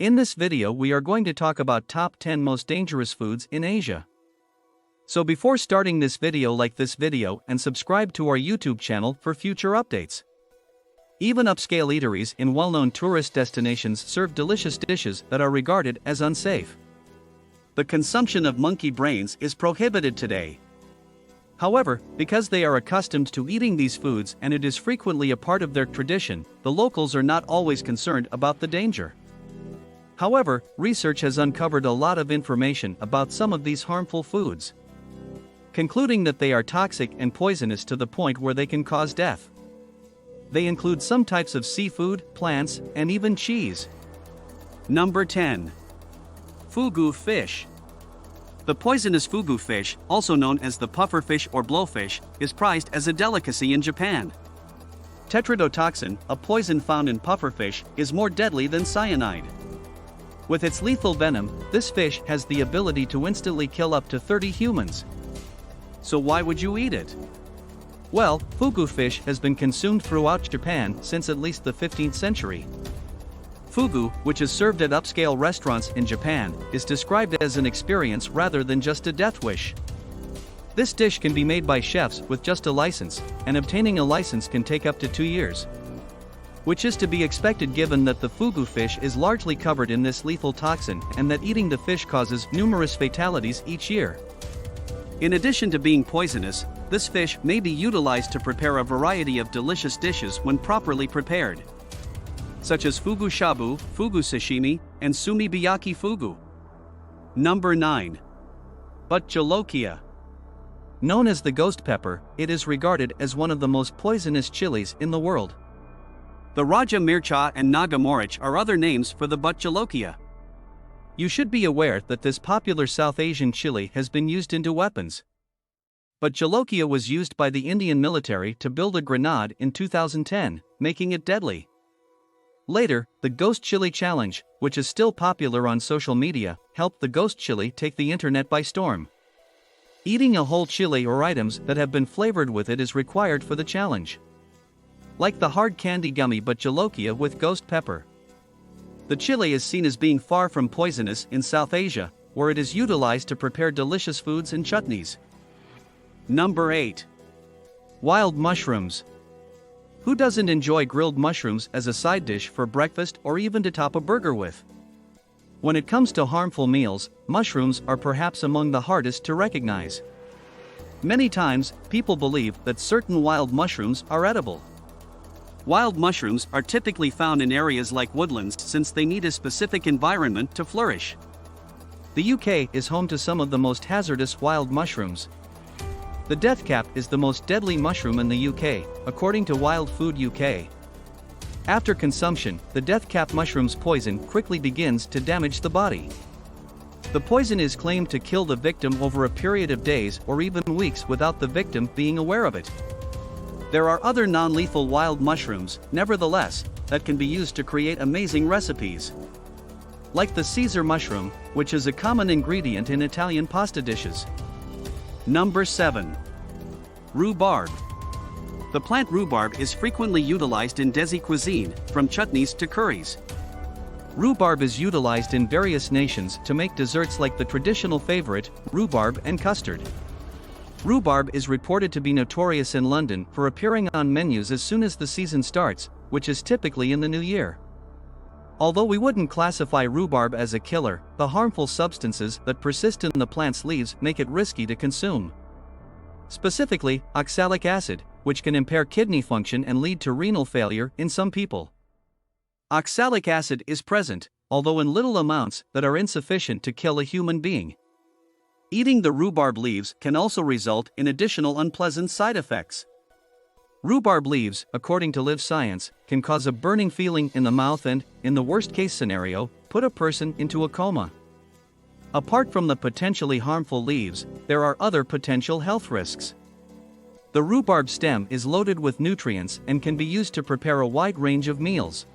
In this video we are going to talk about top 10 most dangerous foods in Asia. So before starting this video, like this video and subscribe to our YouTube channel for future updates. Even upscale eateries in well-known tourist destinations serve delicious dishes that are regarded as unsafe. The consumption of monkey brains is prohibited today. However, because they are accustomed to eating these foods and it is frequently a part of their tradition, the locals are not always concerned about the danger. However, research has uncovered a lot of information about some of these harmful foods, concluding that they are toxic and poisonous to the point where they can cause death. They include some types of seafood, plants, and even cheese. Number 10. Fugu fish. The poisonous fugu fish, also known as the puffer fish or blowfish, is prized as a delicacy in Japan. Tetrodotoxin, a poison found in pufferfish, is more deadly than cyanide. With its lethal venom, this fish has the ability to instantly kill up to 30 humans. So why would you eat it? Well, fugu fish has been consumed throughout Japan since at least the 15th century. Fugu, which is served at upscale restaurants in Japan, is described as an experience rather than just a death wish. This dish can be made by chefs with just a license, and obtaining a license can take up to 2 years. Which is to be expected given that the fugu fish is largely covered in this lethal toxin and that eating the fish causes numerous fatalities each year. In addition to being poisonous, this fish may be utilized to prepare a variety of delicious dishes when properly prepared, such as fugu shabu, fugu sashimi, and sumibiyaki fugu. Number 9. But jolokia. Known as the ghost pepper, it is regarded as one of the most poisonous chilies in the world. The Raja Mircha and Naga Moric are other names for the but jolokia. You should be aware that this popular South Asian chili has been used into weapons. But jolokia was used by the Indian military to build a grenade in 2010, making it deadly. Later, the Ghost Chili Challenge, which is still popular on social media, helped the ghost chili take the internet by storm. Eating a whole chili or items that have been flavored with it is required for the challenge. Like the hard candy gummy but jolokia with ghost pepper. The chili is seen as being far from poisonous in South Asia, where it is utilized to prepare delicious foods and chutneys. Number 8. Wild mushrooms. Who doesn't enjoy grilled mushrooms as a side dish for breakfast or even to top a burger with? When it comes to harmful meals, mushrooms are perhaps among the hardest to recognize. Many times, people believe that certain wild mushrooms are edible. Wild mushrooms are typically found in areas like woodlands since they need a specific environment to flourish. The UK is home to some of the most hazardous wild mushrooms. The deathcap is the most deadly mushroom in the UK, according to Wild Food UK. After consumption, the deathcap mushroom's poison quickly begins to damage the body. The poison is claimed to kill the victim over a period of days or even weeks without the victim being aware of it. There are other non-lethal wild mushrooms, nevertheless, that can be used to create amazing recipes. Like the Caesar mushroom, which is a common ingredient in Italian pasta dishes. Number 7. Rhubarb. The plant rhubarb is frequently utilized in Desi cuisine, from chutneys to curries. Rhubarb is utilized in various nations to make desserts like the traditional favorite, rhubarb and custard. Rhubarb is reported to be notorious in London for appearing on menus as soon as the season starts, which is typically in the new year. Although we wouldn't classify rhubarb as a killer, the harmful substances that persist in the plant's leaves make it risky to consume. Specifically, oxalic acid, which can impair kidney function and lead to renal failure in some people. Oxalic acid is present, although in little amounts that are insufficient to kill a human being. Eating the rhubarb leaves can also result in additional unpleasant side effects. Rhubarb leaves, according to Live Science, can cause a burning feeling in the mouth and, in the worst-case scenario, put a person into a coma. Apart from the potentially harmful leaves, there are other potential health risks. The rhubarb stem is loaded with nutrients and can be used to prepare a wide range of meals.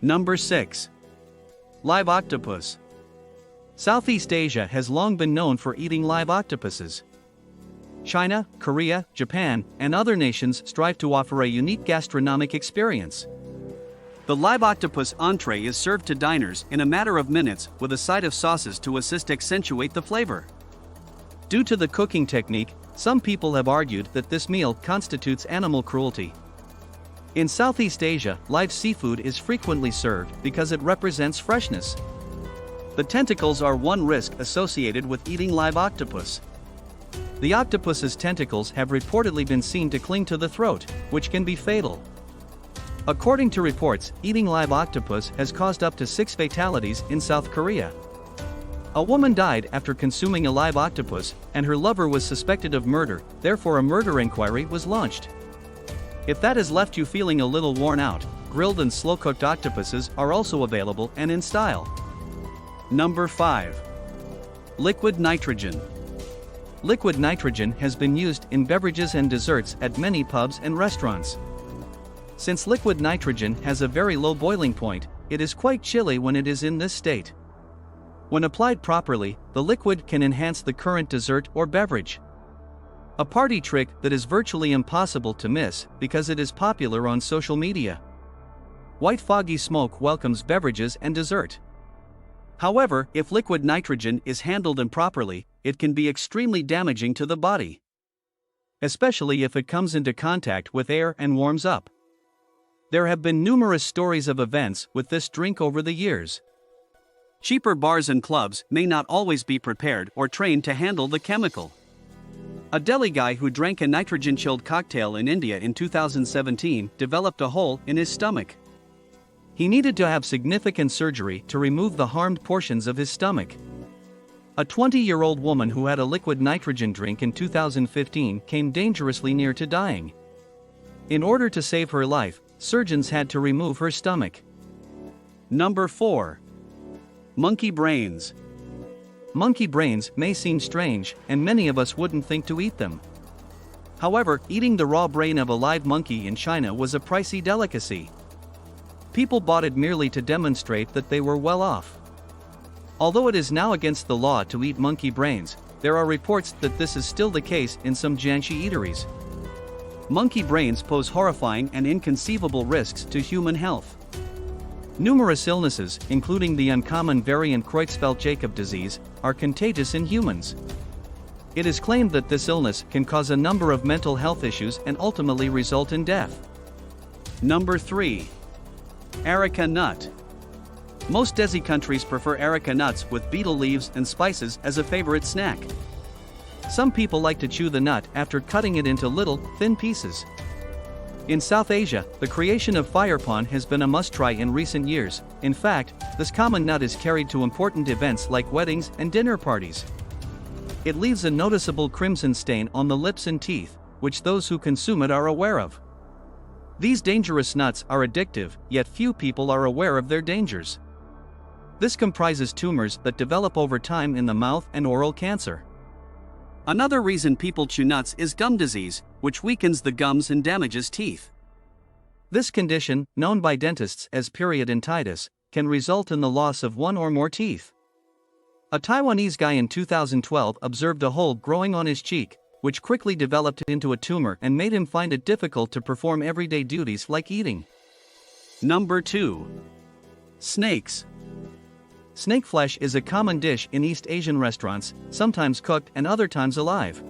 Number 6. Live octopus. Southeast Asia has long been known for eating live octopuses. China, Korea, Japan, and other nations strive to offer a unique gastronomic experience. The live octopus entree is served to diners in a matter of minutes with a side of sauces to assist accentuate the flavor. Due to the cooking technique, some people have argued that this meal constitutes animal cruelty. In Southeast Asia, live seafood is frequently served because it represents freshness. The tentacles are one risk associated with eating live octopus. The octopus's tentacles have reportedly been seen to cling to the throat, which can be fatal. According to reports, eating live octopus has caused up to 6 fatalities in South Korea. A woman died after consuming a live octopus, and her lover was suspected of murder, therefore a murder inquiry was launched. If that has left you feeling a little worn out, grilled and slow-cooked octopuses are also available and in style. Number 5. Liquid nitrogen. Liquid nitrogen has been used in beverages and desserts at many pubs and restaurants. Since liquid nitrogen has a very low boiling point, it is quite chilly when it is in this state. When applied properly, the liquid can enhance the current dessert or beverage. A party trick that is virtually impossible to miss because it is popular on social media. White foggy smoke welcomes beverages and dessert. However, if liquid nitrogen is handled improperly, it can be extremely damaging to the body, especially if it comes into contact with air and warms up. There have been numerous stories of events with this drink over the years. Cheaper bars and clubs may not always be prepared or trained to handle the chemical. A Delhi guy who drank a nitrogen-chilled cocktail in India in 2017 developed a hole in his stomach. He needed to have significant surgery to remove the harmed portions of his stomach. A 20-year-old woman who had a liquid nitrogen drink in 2015 came dangerously near to dying. In order to save her life, surgeons had to remove her stomach. Number 4. Monkey brains. Monkey brains may seem strange, and many of us wouldn't think to eat them. However, eating the raw brain of a live monkey in China was a pricey delicacy. People bought it merely to demonstrate that they were well off. Although it is now against the law to eat monkey brains, there are reports that this is still the case in some Jiangxi eateries. Monkey brains pose horrifying and inconceivable risks to human health. Numerous illnesses, including the uncommon variant Creutzfeldt-Jakob disease, are contagious in humans. It is claimed that this illness can cause a number of mental health issues and ultimately result in death. Number 3. Areca nut. Most Desi countries prefer areca nuts with betel leaves and spices as a favorite snack. Some people like to chew the nut after cutting it into little, thin pieces. In South Asia, the creation of fire pond has been a must-try in recent years. In fact, this common nut is carried to important events like weddings and dinner parties. It leaves a noticeable crimson stain on the lips and teeth, which those who consume it are aware of. These dangerous nuts are addictive, yet few people are aware of their dangers. This comprises tumors that develop over time in the mouth and oral cancer. Another reason people chew nuts is gum disease, which weakens the gums and damages teeth. This condition, known by dentists as periodontitis, can result in the loss of one or more teeth. A Taiwanese guy in 2012 observed a hole growing on his cheek, which quickly developed into a tumor and made him find it difficult to perform everyday duties like eating. Number 2. Snakes. Snake flesh is a common dish in East Asian restaurants, sometimes cooked and other times alive.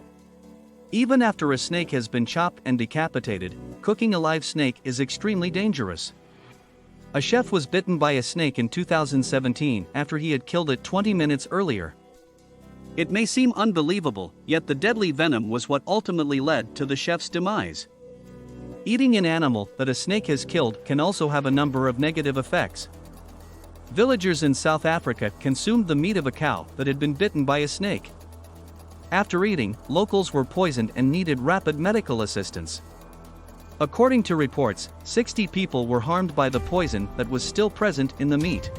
Even after a snake has been chopped and decapitated, cooking a live snake is extremely dangerous. A chef was bitten by a snake in 2017 after he had killed it 20 minutes earlier. It may seem unbelievable, yet the deadly venom was what ultimately led to the chef's demise. Eating an animal that a snake has killed can also have a number of negative effects. Villagers in South Africa consumed the meat of a cow that had been bitten by a snake. After eating, locals were poisoned and needed rapid medical assistance. According to reports, 60 people were harmed by the poison that was still present in the meat.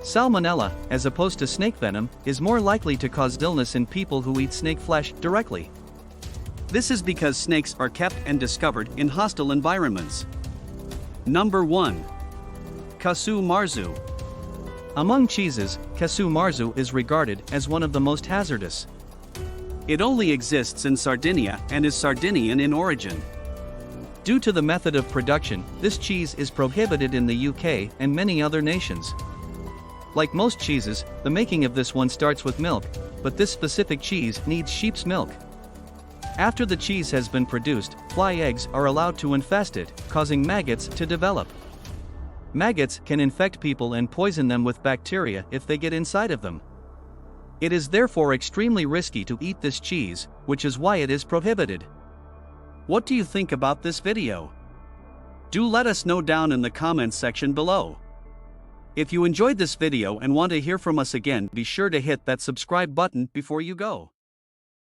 Salmonella, as opposed to snake venom, is more likely to cause illness in people who eat snake flesh directly. This is because snakes are kept and discovered in hostile environments. Number 1. Kasu marzu. Among cheeses, Kasu marzu is regarded as one of the most hazardous. It only exists in Sardinia and is Sardinian in origin. Due to the method of production, this cheese is prohibited in the UK and many other nations. Like most cheeses, the making of this one starts with milk, but this specific cheese needs sheep's milk. After the cheese has been produced, fly eggs are allowed to infest it, causing maggots to develop. Maggots can infect people and poison them with bacteria if they get inside of them. It is therefore extremely risky to eat this cheese, which is why it is prohibited. What do you think about this video? Do let us know down in the comments section below. If you enjoyed this video and want to hear from us again, be sure to hit that subscribe button before you go.